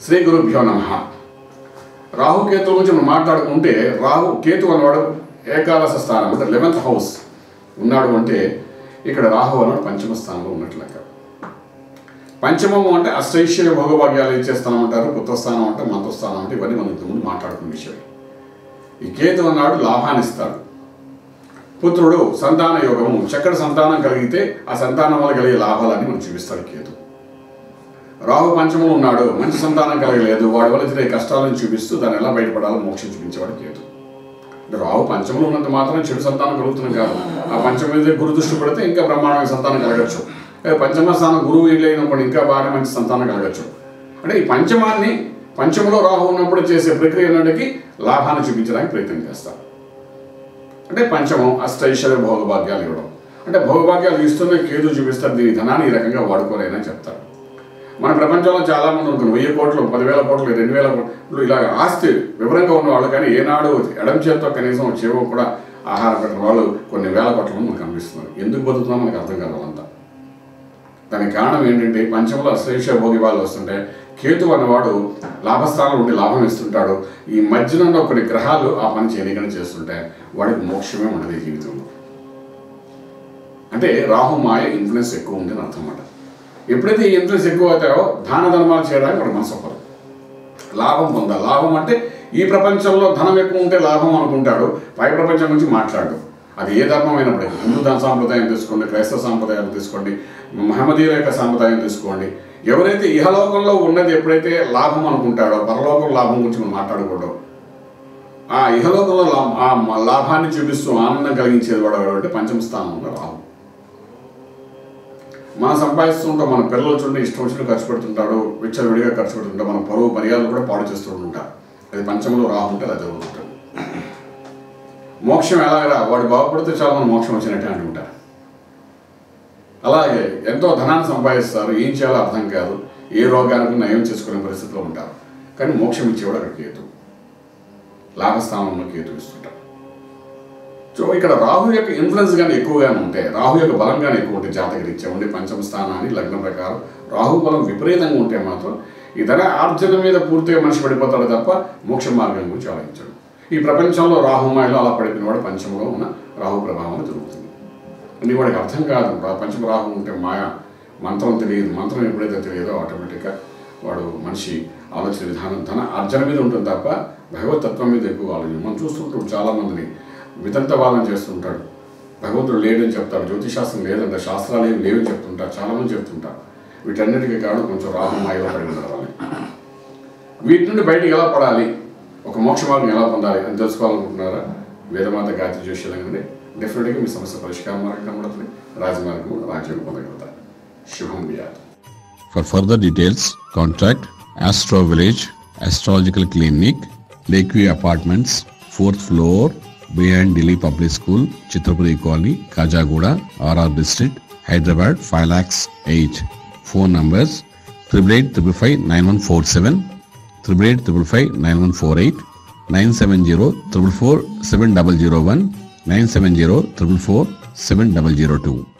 శ్రీ గురుభ్యో నమః. రాహుకేతు గురించి మనం మాట్లాడుకుంటే కేతు అన్నవాడు ఏకాదశ స్థానం అంటే 11th హౌస్ ఉన్నాడు అంటే ఇక్కడ రాహు అన్నాడు పంచమ స్థానంలో ఉన్నట్లు లెక్క. పంచమము అంటే అష్టైశ్వర్య భోగభాగ్యాలు ఇచ్చే స్థానం అంటారు, పుత్రస్థానం అంటే మంత్రస్థానం అంటే ఇవన్నీ మనం ఇంతకుముందు మాట్లాడుకున్న విషయం. ఈ కేతు అన్నాడు లాభాన్ని ఇస్తాడు. పుత్రుడు సంతాన యోగము, చక్కటి సంతానం కలిగితే ఆ సంతానం వల్ల కలిగే లాభాలన్నీ మనం చూపిస్తాడు కేతు. రాహు పంచమంలో ఉన్నాడు, మంచి సంతానం కలగలేదు, వాడి వల్ల జరిగే కష్టాలను చూపిస్తూ దాన్ని ఎలా బయటపడాలో మోక్షం చూపించేవాడు కేతు. అంటే రాహు పంచమంలో ఉన్నంత మాత్రం చెడు సంతానం కలుగుతుంది కాదు. ఆ పంచమ మీద గురు దృష్టి పడితే ఇంకా బ్రహ్మాండమైన సంతానం కలగచ్చు. పంచమ స్థానం గురువు ఇళ్ళైనప్పుడు ఇంకా బాగా మంచి సంతానం కలగచ్చు. అంటే ఈ పంచమలో రాహు ఉన్నప్పుడు చేసే ప్రక్రియ అన్నిటికీ లాభాన్ని చూపించడానికి ప్రయత్నం చేస్తారు. అంటే పంచమం అష్టైశ్వర్య భోగభాగ్యాలు ఇవ్వడం. అంటే భోగభాగ్యాలు ఇస్తూనే కేతు చూపిస్తారు, దీని ధనాన్ని ఈ రకంగా వాడుకోలేనని చెప్తారు. మన ప్రపంచంలో చాలామంది ఉంటుంది 1000 కోట్లు 10,000 కోట్లు 2,000 కోట్లు ఇలాగ ఆస్తి వివరంగా ఉన్నవాళ్ళు, కానీ ఏనాడు ఎడం చేతితో కనీసం చెవు కూడా ఆహారం పెట్టిన వాళ్ళు కొన్ని వేల కోట్ల మంది మనకు కనిపిస్తున్నారు. ఎందుకు బతుకుతున్నాం మనకు అర్థం కాదు వాళ్ళంతా. దానికి కారణం ఏంటంటే పంచంలో అశ్లేష భోగి వాళ్ళు వస్తుంటే కేతు అన్నవాడు లాభస్థానంలో ఉండి లాభం ఇస్తుంటాడు. ఈ మధ్యన ఉన్న కొన్ని గ్రహాలు ఆ పని చేయనికని చేస్తుంటే వాడికి మోక్షమే ఉండదు జీవితంలో. అంటే రాహు మాయ ఇన్ఫ్లుయెన్స్ ఎక్కువ ఉంది అని అర్థం అన్నమాట. ఎప్పుడైతే ఈ ఇన్ఫ్లుయెన్స్ ఎక్కువ అవుతాయో దాన ధర్మాలు చేయడానికి వాడు మనసు ఒప్పదు. లాభం పొందాలి. లాభం అంటే ఈ ప్రపంచంలో ధనం ఎక్కువ ఉంటే లాభం అనుకుంటాడు, పై ప్రపంచం నుంచి మాట్లాడు. అది ఏ ధర్మం అయినప్పటికీ, హిందూ సాంప్రదాయం తీసుకోండి, క్రైస్తవ సాంప్రదాయాలు తీసుకోండి, మహమ్మదీయుల యొక్క సాంప్రదాయం తీసుకోండి. ఎవరైతే ఇహలోకంలో ఉన్నది ఎప్పుడైతే లాభం అనుకుంటాడో, పరలోకం లాభం గురించి మనం మాట్లాడకూడదు. ఆ ఇహలోకంలో ఆ లాభాన్ని చూపిస్తూ ఆనందం కలిగించేది వాడు అంటే పంచమ స్థానంలో రాహు. మనం సంపాదిస్తూ ఉంటాం, మన పిల్లలు చూడండి ఇష్టం వచ్చినట్టు ఖర్చు పెడుతుంటాడు, విచ్చలవిడిగా ఖర్చు పెడుతుంటాడు, మన పరువు మర్యాదలు కూడా పాడు చేస్తూ ఉంటారు. అది పంచమంలో రాహు ఉంటే అలా జరుగుతుంటాడు. మోక్షం ఎలాగరా, వాడు బాగుపడితే చాలా మంది మోక్షం వచ్చినట్టే అంటుంటారు. అలాగే ఎంతో ధనాన్ని సంపాదిస్తారు, ఏం చేయాలో అర్థం కాదు, ఏ రోగానికి నయం చేసుకునే పరిస్థితిలో ఉంటారు. కానీ మోక్షం ఇచ్చేవాడు అక్కడ కేతు, లాభస్థానంలో కేతు ఇస్తుంటారు. సో ఇక్కడ రాహు యొక్క ఇన్ఫ్లుయెన్స్ కానీ ఎక్కువగానే ఉంటే, రాహు యొక్క బలం కానీ ఎక్కువ ఉంటే జాతకరీత్యా ఉండి పంచమ స్థానాన్ని లగ్నం ప్రకారం రాహు బలం విపరీతంగా ఉంటే మాత్రం ఈ ధన ఆర్జన మీద పూర్తిగా మనిషి పడిపోతాడు తప్ప మోక్ష మార్గం గురించి ఆలోచించాడు. ఈ ప్రపంచంలో రాహుమాయలో అలా పడిపోయిన వాడు పంచమలో ఉన్న రాహు ప్రభావం జరుగుతుంది. అంటే వాడికి అర్థం కాదు, పంచమ రాహు ఉంటే మాయా మంత్రం తెలియదు. మంత్రం ఎప్పుడైతే తెలియదో ఆటోమేటిక్గా వాడు మనిషి ఆలోచన విధానం ధన అర్జన మీద ఉంటుంది తప్ప భగవతత్వం మీద ఎక్కువ ఆలోచన. మనం చూస్తుంటాం చాలామందిని వితంతవాదం చేస్తుంటాడు, భగవంతుడు లేడని చెప్తాడు, జ్యోతిశాస్త్రం లేదంటే శాస్త్రాలు ఏమి లేవని చెప్తుంటారు, చాలామంది చెప్తుంటారు. వీటన్నిటికీ కారణం కొంచెం రాహు మాయలో పడి ఉండాలి. వీటి నుండి బయటికి ఎలా పడాలి, ఒక మోక్ష మార్గం ఎలా పొందాలి అని తెలుసుకోవాలనుకుంటున్నారా? వేదమాత గాయత్రి జోషిలంగానే డెఫినెట్గా మీ సమస్య పరిష్కార మార్గం కనబడుతుంది, రాజమార్గం రాజ్యం పొందగలుగుతారు. శుభం వ్యాధి. For further details, contact Astro Village Astrological Clinic, Lakeview Apartments, 4th floor, behind Delhi Public School, Chitrapuri Colony, Kajagoda, RR District, Hyderabad 5,08,000. Phone numbers 8885559147, 8855559148, 970444701, 97044470002.